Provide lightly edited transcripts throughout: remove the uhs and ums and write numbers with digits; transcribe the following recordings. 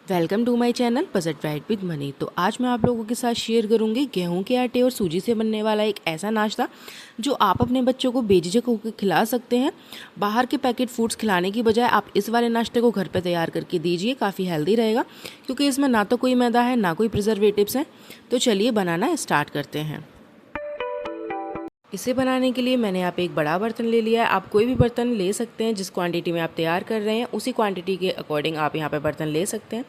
Welcome to my channel budget right with money. तो आज मैं आप लोगों के साथ शेयर करूंगी गेहूं के आटे और सूजी से बनने वाला एक ऐसा नाश्ता जो आप अपने बच्चों को बेझिझक होकर खिला सकते हैं। बाहर के पैकेट फूड्स खिलाने की बजाय आप इस वाले नाश्ते को घर पे तैयार करके दीजिए, काफ़ी हेल्दी रहेगा क्योंकि इसमें ना तो कोई मैदा है ना कोई प्रिजर्वेटिव्स हैं। तो चलिए बनाना स्टार्ट करते हैं। इसे बनाने के लिए मैंने यहाँ पे एक बड़ा बर्तन ले लिया है। आप कोई भी बर्तन ले सकते हैं, जिस क्वांटिटी में आप तैयार कर रहे हैं उसी क्वांटिटी के अकॉर्डिंग आप यहाँ पे बर्तन ले सकते हैं।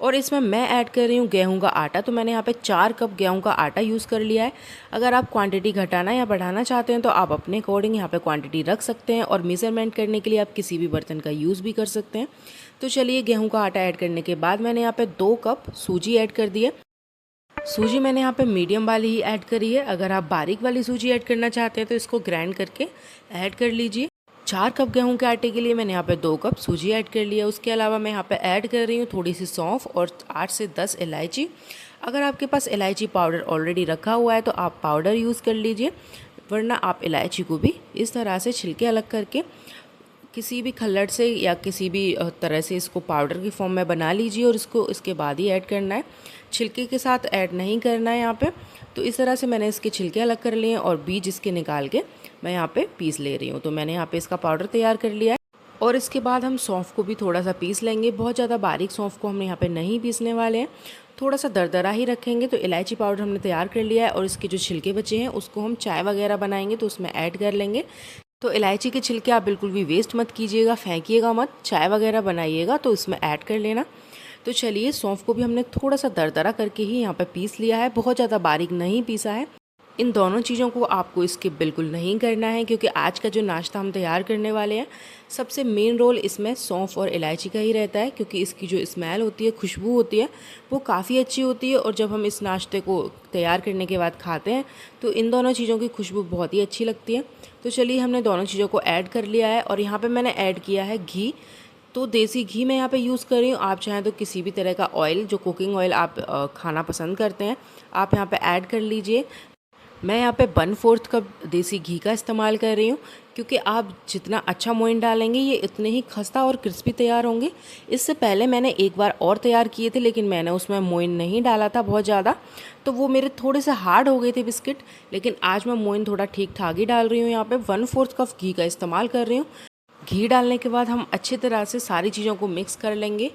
और इसमें मैं ऐड कर रही हूँ गेहूं का आटा। तो मैंने यहाँ पे 4 कप गेहूं का आटा यूज़ कर लिया है। अगर आप क्वांटिटी घटाना या बढ़ाना चाहते हैं तो आप अपने अकॉर्डिंग यहाँ पे क्वांटिटी रख सकते हैं, और मेज़रमेंट करने के लिए आप किसी भी बर्तन का यूज़ भी कर सकते हैं। तो चलिए, गेहूँ का आटा ऐड करने के बाद मैंने यहाँ पर 2 कप सूजी ऐड कर दी है। सूजी मैंने यहाँ पे मीडियम वाली ही ऐड करी है। अगर आप बारीक वाली सूजी ऐड करना चाहते हैं तो इसको ग्राइंड करके ऐड कर लीजिए। 4 कप गेहूं के आटे के लिए मैंने यहाँ पे 2 कप सूजी ऐड कर लिया। उसके अलावा मैं यहाँ पे ऐड कर रही हूँ थोड़ी सी सौंफ और 8 से 10 इलायची। अगर आपके पास इलायची पाउडर ऑलरेडी रखा हुआ है तो आप पाउडर यूज़ कर लीजिए, वरना आप इलायची को भी इस तरह से छिलके अलग करके किसी भी खल्लड़ से या किसी भी तरह से इसको पाउडर की फॉर्म में बना लीजिए, और इसको इसके बाद ही ऐड करना है, छिलके के साथ ऐड नहीं करना है यहाँ पे। तो इस तरह से मैंने इसके छिलके अलग कर लिए हैं और बीज इसके निकाल के मैं यहाँ पे पीस ले रही हूँ। तो मैंने यहाँ पे इसका पाउडर तैयार कर लिया है। और इसके बाद हम सौंफ को भी थोड़ा सा पीस लेंगे। बहुत ज़्यादा बारीक सौंफ को हमने यहाँ पे नहीं पीसने वाले हैं, थोड़ा सा दरदरा ही रखेंगे। तो इलायची पाउडर हमने तैयार कर लिया है, और इसके जो छिलके बचे हैं उसको हम चाय वगैरह बनाएंगे तो उसमें ऐड कर लेंगे। तो इलायची के छिलके आप बिल्कुल भी वेस्ट मत कीजिएगा, फेंकिएगा मत। चाय वगैरह बनाइएगा तो इसमें ऐड कर लेना। तो चलिए, सौंफ को भी हमने थोड़ा सा दरदरा करके ही यहाँ पे पीस लिया है, बहुत ज़्यादा बारीक नहीं पीसा है। इन दोनों चीज़ों को आपको स्किप बिल्कुल नहीं करना है, क्योंकि आज का जो नाश्ता हम तैयार करने वाले हैं सबसे मेन रोल इसमें सौंफ और इलायची का ही रहता है, क्योंकि इसकी जो स्मेल होती है, खुशबू होती है, वो काफ़ी अच्छी होती है। और जब हम इस नाश्ते को तैयार करने के बाद खाते हैं तो इन दोनों चीज़ों की खुशबू बहुत ही अच्छी लगती है। तो चलिए, हमने दोनों चीज़ों को ऐड कर लिया है। और यहाँ पर मैंने ऐड किया है घी। तो देसी घी मैं यहाँ पे यूज़ कर रही हूँ। आप चाहें तो किसी भी तरह का ऑयल, जो कुकिंग ऑयल आप खाना पसंद करते हैं, आप यहाँ पे ऐड कर लीजिए। मैं यहाँ पे 1/4 कप देसी घी का इस्तेमाल कर रही हूँ, क्योंकि आप जितना अच्छा मोइन डालेंगे ये इतने ही खस्ता और क्रिस्पी तैयार होंगे। इससे पहले मैंने एक बार और तैयार किए थे, लेकिन मैंने उसमें मोइन नहीं डाला था बहुत ज़्यादा, तो वो मेरे थोड़े से हार्ड हो गए थे बिस्किट। लेकिन आज मैं मोइन थोड़ा ठीक ठाक ही डाल रही हूँ। यहाँ पे 1/4 कप घी का इस्तेमाल कर रही हूँ। घी डालने के बाद हम अच्छी तरह से सारी चीज़ों को मिक्स कर लेंगे।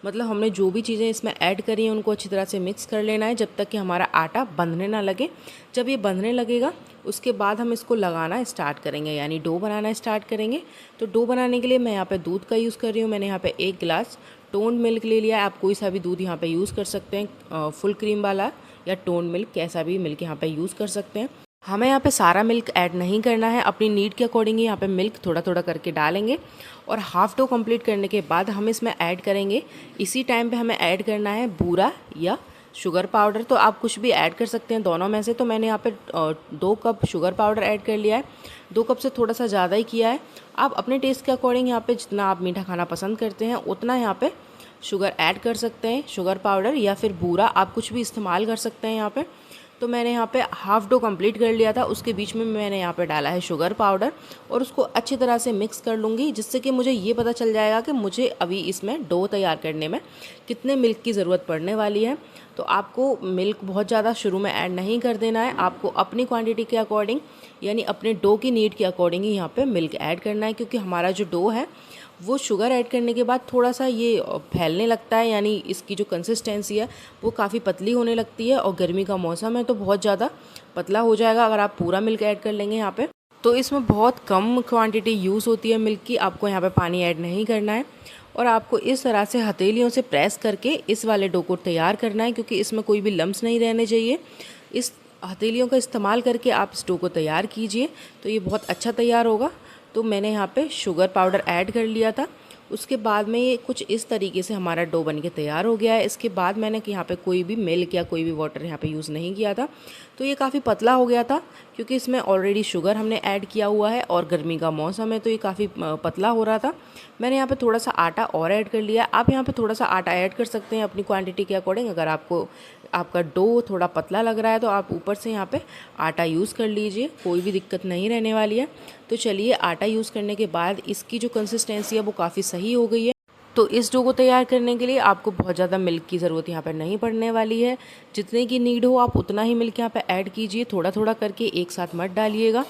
मतलब हमने जो भी चीज़ें इसमें ऐड करी हैं उनको अच्छी तरह से मिक्स कर लेना है, जब तक कि हमारा आटा बंधने ना लगे। जब ये बंधने लगेगा उसके बाद हम इसको लगाना स्टार्ट करेंगे, यानी डो बनाना स्टार्ट करेंगे। तो डो बनाने के लिए मैं यहाँ पे दूध का यूज़ कर रही हूँ। मैंने यहाँ पे 1 गिलास टोन मिल्क ले लिया है। आप कोई सा भी दूध यहाँ पे यूज़ कर सकते हैं, फुल क्रीम वाला या टोन मिल्क, कैसा भी मिल्क यहाँ पे यूज़ कर सकते हैं। हमें यहाँ पे सारा मिल्क ऐड नहीं करना है, अपनी नीड के अकॉर्डिंग ही यहाँ पे मिल्क थोड़ा थोड़ा करके डालेंगे। और हाफ डो कंप्लीट करने के बाद हम इसमें ऐड करेंगे, इसी टाइम पे हमें ऐड करना है बूरा या शुगर पाउडर। तो आप कुछ भी ऐड कर सकते हैं दोनों में से। तो मैंने यहाँ पे 2 कप शुगर पाउडर ऐड कर लिया है। 2 कप से थोड़ा सा ज़्यादा ही किया है। आप अपने टेस्ट के अकॉर्डिंग यहाँ पे जितना आप मीठा खाना पसंद करते हैं उतना यहाँ पे शुगर ऐड कर सकते हैं। शुगर पाउडर या फिर बूरा, आप कुछ भी इस्तेमाल कर सकते हैं यहाँ पे। तो मैंने यहाँ पे हाफ डो कंप्लीट कर लिया था, उसके बीच में मैंने यहाँ पे डाला है शुगर पाउडर, और उसको अच्छी तरह से मिक्स कर लूँगी, जिससे कि मुझे ये पता चल जाएगा कि मुझे अभी इसमें डो तैयार करने में कितने मिल्क की ज़रूरत पड़ने वाली है। तो आपको मिल्क बहुत ज़्यादा शुरू में ऐड नहीं कर देना है, आपको अपनी क्वांटिटी के अकॉर्डिंग, यानी अपने डो की नीड के अकॉर्डिंग ही यहाँ पे मिल्क ऐड करना है। क्योंकि हमारा जो डो है वो शुगर ऐड करने के बाद थोड़ा सा ये फैलने लगता है, यानी इसकी जो कंसिस्टेंसी है वो काफ़ी पतली होने लगती है। और गर्मी का मौसम है तो बहुत ज़्यादा पतला हो जाएगा अगर आप पूरा मिल्क ऐड कर लेंगे यहाँ पे। तो इसमें बहुत कम क्वांटिटी यूज़ होती है मिल्क की, आपको यहाँ पे पानी ऐड नहीं करना है। और आपको इस तरह से हथेलियों से प्रेस करके इस वाले डो को तैयार करना है, क्योंकि इसमें कोई भी लम्स नहीं रहने चाहिए। इस हथेलियों का इस्तेमाल करके आप इस डो को तैयार कीजिए, तो ये बहुत अच्छा तैयार होगा। तो मैंने यहाँ पे शुगर पाउडर ऐड कर लिया था। उसके बाद में ये कुछ इस तरीके से हमारा डो बन के तैयार हो गया है। इसके बाद मैंने यहाँ पे कोई भी मिल्क या कोई भी वाटर यहाँ पे यूज़ नहीं किया था। तो ये काफ़ी पतला हो गया था, क्योंकि इसमें ऑलरेडी शुगर हमने ऐड किया हुआ है और गर्मी का मौसम है तो ये काफ़ी पतला हो रहा था। मैंने यहाँ पे थोड़ा सा आटा और ऐड कर लिया। आप यहाँ पे थोड़ा सा आटा ऐड कर सकते हैं अपनी क्वांटिटी के अकॉर्डिंग। अगर आपको आपका डो थोड़ा पतला लग रहा है तो आप ऊपर से यहाँ पे आटा यूज़ कर लीजिए, कोई भी दिक्कत नहीं रहने वाली है। तो चलिए, आटा यूज़ करने के बाद इसकी जो कंसिस्टेंसी है वो काफ़ी सही हो गई है। तो इस डो को तैयार करने के लिए आपको बहुत ज़्यादा मिल्क की ज़रूरत यहाँ पर नहीं पड़ने वाली है। जितने की नीड हो आप उतना ही मिल्क यहाँ पर ऐड कीजिए, थोड़ा थोड़ा करके, एक साथ मत डालिएगा।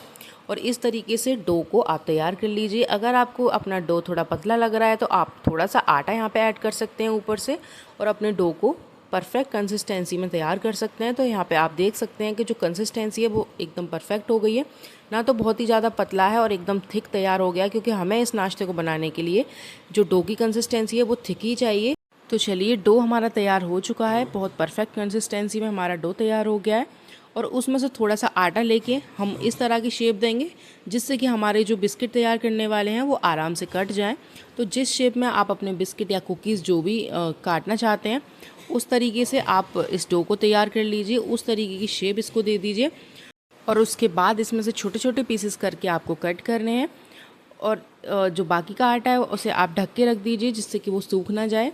और इस तरीके से डो को आप तैयार कर लीजिए। अगर आपको अपना डो थोड़ा पतला लग रहा है तो आप थोड़ा सा आटा यहाँ पे ऐड कर सकते हैं ऊपर से, और अपने डो को परफेक्ट कंसिस्टेंसी में तैयार कर सकते हैं। तो यहाँ पे आप देख सकते हैं कि जो कंसिस्टेंसी है वो एकदम परफेक्ट हो गई है, ना तो बहुत ही ज़्यादा पतला है और एकदम थिक तैयार हो गया, क्योंकि हमें इस नाश्ते को बनाने के लिए जो डो की कंसिस्टेंसी है वो थिक ही चाहिए। तो चलिए, डो हमारा तैयार हो चुका है, बहुत परफेक्ट कंसिस्टेंसी में हमारा डो तैयार हो गया है। और उसमें से थोड़ा सा आटा लेके हम इस तरह की शेप देंगे जिससे कि हमारे जो बिस्किट तैयार करने वाले हैं वो आराम से कट जाएं। तो जिस शेप में आप अपने बिस्किट या कुकीज़ जो भी काटना चाहते हैं उस तरीके से आप इस डो को तैयार कर लीजिए, उस तरीके की शेप इसको दे दीजिए। और उसके बाद इसमें से छोटे छोटे पीसेस करके आपको कट करने हैं। और जो बाकी का आटा है उसे आप ढक के रख दीजिए जिससे कि वो सूख ना जाए।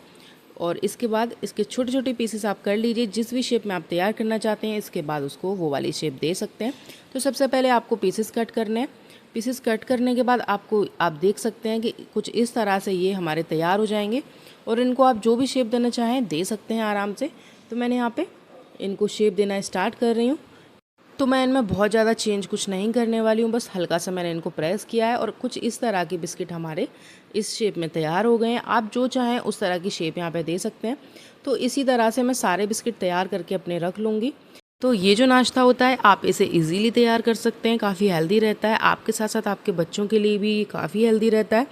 और इसके बाद इसके छोटे छोटे पीसेस आप कर लीजिए जिस भी शेप में आप तैयार करना चाहते हैं। इसके बाद उसको वो वाली शेप दे सकते हैं। तो सबसे पहले आपको पीसेस कट करने हैं। पीसेस कट करने के बाद आप देख सकते हैं कि कुछ इस तरह से ये हमारे तैयार हो जाएंगे। और इनको आप जो भी शेप देना चाहें दे सकते हैं आराम से। तो मैंने यहाँ पे इनको शेप देना स्टार्ट कर रही हूँ। तो मैं इनमें बहुत ज़्यादा चेंज कुछ नहीं करने वाली हूँ, बस हल्का सा मैंने इनको प्रेस किया है और कुछ इस तरह के बिस्किट हमारे इस शेप में तैयार हो गए हैं। आप जो चाहें उस तरह की शेप यहाँ पे दे सकते हैं। तो इसी तरह से मैं सारे बिस्किट तैयार करके अपने रख लूँगी। तो ये जो नाश्ता होता है आप इसे इजीली तैयार कर सकते हैं, काफ़ी हेल्दी रहता है, आपके साथ साथ आपके बच्चों के लिए भी काफ़ी हेल्दी रहता है।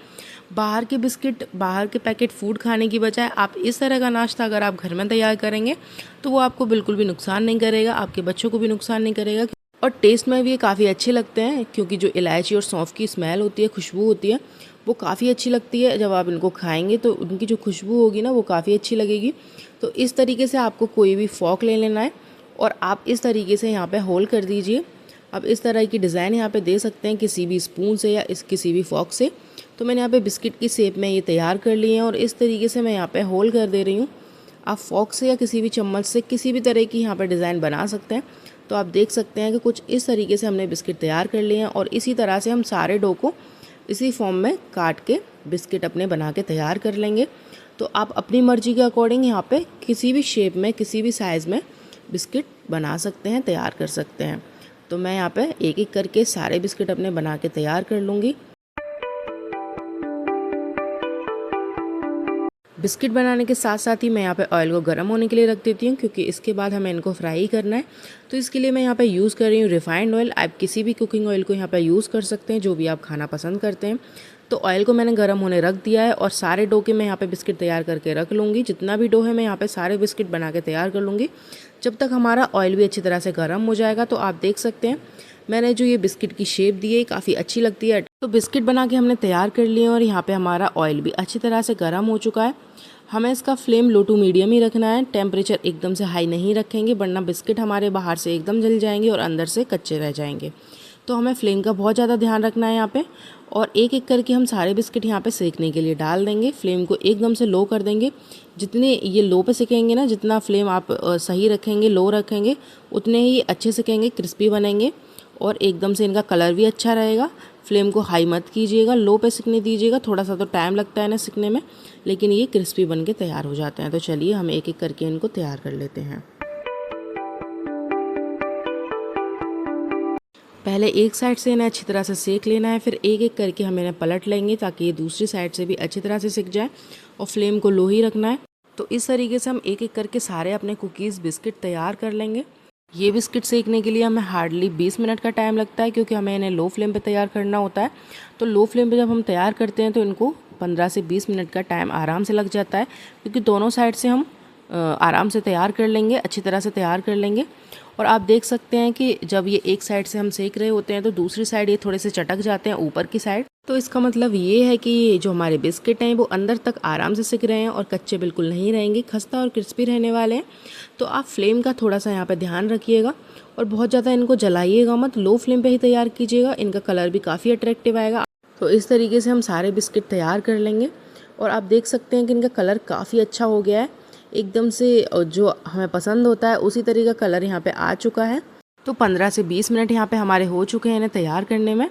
बाहर के बिस्किट, बाहर के पैकेट फूड खाने की बजाय आप इस तरह का नाश्ता अगर आप घर में तैयार करेंगे तो वो आपको बिल्कुल भी नुकसान नहीं करेगा, आपके बच्चों को भी नुकसान नहीं करेगा। और टेस्ट में भी ये काफ़ी अच्छे लगते हैं, क्योंकि जो इलायची और सौंफ की स्मेल होती है, खुशबू होती है, वो काफ़ी अच्छी लगती है। जब आप इनको खाएंगे तो उनकी जो खुशबू होगी ना वो काफ़ी अच्छी लगेगी। तो इस तरीके से आपको कोई भी फॉक ले लेना है और आप इस तरीके से यहाँ पे होल कर दीजिए। अब इस तरह की डिज़ाइन यहाँ पे दे सकते हैं किसी भी स्पून से या किसी भी फॉक से। तो मैंने यहाँ पे बिस्किट की शेप में ये तैयार कर लिए हैं और इस तरीके से मैं यहाँ पे होल कर दे रही हूँ। आप फॉक से या किसी भी चम्मच से किसी भी तरह की यहाँ पर डिज़ाइन बना सकते हैं। तो आप देख सकते हैं कि कुछ इस तरीके से हमने बिस्किट तैयार कर लिए हैं और इसी तरह से हम सारे डो को इसी फॉर्म में काट के बिस्किट अपने बना के तैयार कर लेंगे। तो आप अपनी मर्ज़ी के अकॉर्डिंग यहाँ पे किसी भी शेप में, किसी भी साइज़ में बिस्किट बना सकते हैं, तैयार कर सकते हैं। तो मैं यहाँ पे एक एक करके सारे बिस्किट अपने बना के तैयार कर लूँगी। बिस्किट बनाने के साथ साथ ही मैं यहाँ पे ऑयल को गर्म होने के लिए रख देती हूँ, क्योंकि इसके बाद हमें इनको फ्राई करना है। तो इसके लिए मैं यहाँ पे यूज़ कर रही हूँ रिफाइंड ऑयल। आप किसी भी कुकिंग ऑयल को यहाँ पे यूज़ कर सकते हैं, जो भी आप खाना पसंद करते हैं। तो ऑयल को मैंने गर्म होने रख दिया है और सारे डो के मैं यहाँ पे बिस्किट तैयार करके रख लूँगी। जितना भी डो है मैं यहाँ पे सारे बिस्किट बना के तैयार कर लूँगी जब तक हमारा ऑयल भी अच्छी तरह से गर्म हो जाएगा। तो आप देख सकते हैं मैंने जो ये बिस्किट की शेप दी है काफ़ी अच्छी लगती है। तो बिस्किट बना के हमने तैयार कर लिए और यहाँ पे हमारा ऑयल भी अच्छी तरह से गर्म हो चुका है। हमें इसका फ्लेम लो टू मीडियम ही रखना है, टेम्परेचर एकदम से हाई नहीं रखेंगे, वरना बिस्किट हमारे बाहर से एकदम जल जाएंगे और अंदर से कच्चे रह जाएंगे। तो हमें फ्लेम का बहुत ज़्यादा ध्यान रखना है यहाँ पे। और एक एक करके हम सारे बिस्किट यहाँ पे सेकने के लिए डाल देंगे। फ्लेम को एकदम से लो कर देंगे। जितने ये लो पे सेकेंगे ना, जितना फ्लेम आप सही रखेंगे, लो रखेंगे, उतने ही अच्छे सेकेंगे, क्रिस्पी बनेंगे और एकदम से इनका कलर भी अच्छा रहेगा। फ्लेम को हाई मत कीजिएगा, लो पे सिकने दीजिएगा। थोड़ा सा तो टाइम लगता है ना सिकने में, लेकिन ये क्रिस्पी बन के तैयार हो जाते हैं। तो चलिए हम एक एक करके इनको तैयार कर लेते हैं। पहले एक साइड से इन्हें अच्छी तरह से सेक लेना है, फिर एक एक करके हम इन्हें पलट लेंगे ताकि ये दूसरी साइड से भी अच्छी तरह से सिक जाए और फ्लेम को लो ही रखना है। तो इस तरीके से हम एक एक करके सारे अपने कुकीज़ बिस्किट तैयार कर लेंगे। ये बिस्किट सेकने के लिए हमें हार्डली 20 मिनट का टाइम लगता है, क्योंकि हमें इन्हें लो फ्लेम पे तैयार करना होता है। तो लो फ्लेम पे जब हम तैयार करते हैं तो इनको 15 से 20 मिनट का टाइम आराम से लग जाता है, क्योंकि दोनों साइड से हम आराम से तैयार कर लेंगे, अच्छी तरह से तैयार कर लेंगे। और आप देख सकते हैं कि जब ये एक साइड से हम सेक रहे होते हैं तो दूसरी साइड ये थोड़े से चटक जाते हैं ऊपर की साइड। तो इसका मतलब ये है कि जो हमारे बिस्किट हैं वो अंदर तक आराम से सिक रहे हैं और कच्चे बिल्कुल नहीं रहेंगे, खस्ता और क्रिस्पी रहने वाले हैं। तो आप फ्लेम का थोड़ा सा यहाँ पे ध्यान रखिएगा और बहुत ज़्यादा इनको जलाइएगा मत, लो फ्लेम पे ही तैयार कीजिएगा। इनका कलर भी काफ़ी अट्रैक्टिव आएगा। तो इस तरीके से हम सारे बिस्किट तैयार कर लेंगे और आप देख सकते हैं कि इनका कलर काफ़ी अच्छा हो गया है, एकदम से जो हमें पसंद होता है उसी तरह का कलर यहाँ पे आ चुका है। तो 15 से 20 मिनट यहाँ पे हमारे हो चुके हैं इन्हें तैयार करने में,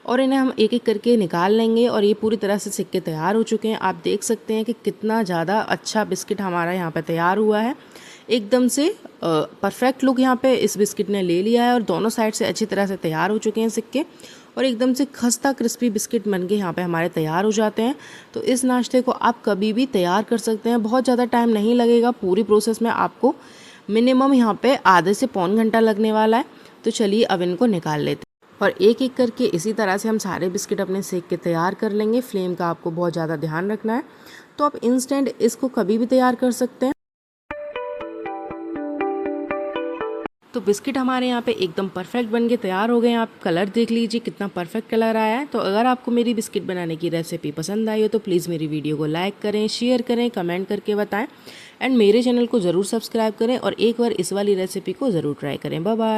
और इन्हें हम एक एक करके निकाल लेंगे। और ये पूरी तरह से सिक्के तैयार हो चुके हैं। आप देख सकते हैं कि कितना ज़्यादा अच्छा बिस्किट हमारा यहाँ पे तैयार हुआ है। एकदम से परफेक्ट लुक यहाँ पे इस बिस्किट ने ले लिया है, और दोनों साइड से अच्छी तरह से तैयार हो चुके हैं सिक्के, और एकदम से खस्ता क्रिस्पी बिस्किट बन के यहाँ पे हमारे तैयार हो जाते हैं। तो इस नाश्ते को आप कभी भी तैयार कर सकते हैं, बहुत ज़्यादा टाइम नहीं लगेगा। पूरी प्रोसेस में आपको मिनिमम यहाँ पे आधे से पौन घंटा लगने वाला है। तो चलिए अब इनको निकाल लेते हैं, और एक एक करके इसी तरह से हम सारे बिस्किट अपने सेक के तैयार कर लेंगे। फ्लेम का आपको बहुत ज़्यादा ध्यान रखना है। तो आप इंस्टेंट इसको कभी भी तैयार कर सकते हैं। तो बिस्किट हमारे यहाँ पे एकदम परफेक्ट बन के तैयार हो गए हैं। आप कलर देख लीजिए कितना परफेक्ट कलर आया है। तो अगर आपको मेरी बिस्किट बनाने की रेसिपी पसंद आई हो तो प्लीज़ मेरी वीडियो को लाइक करें, शेयर करें, कमेंट करके बताएं, एंड मेरे चैनल को ज़रूर सब्सक्राइब करें, और एक बार इस वाली रेसिपी को ज़रूर ट्राई करें। Bye bye.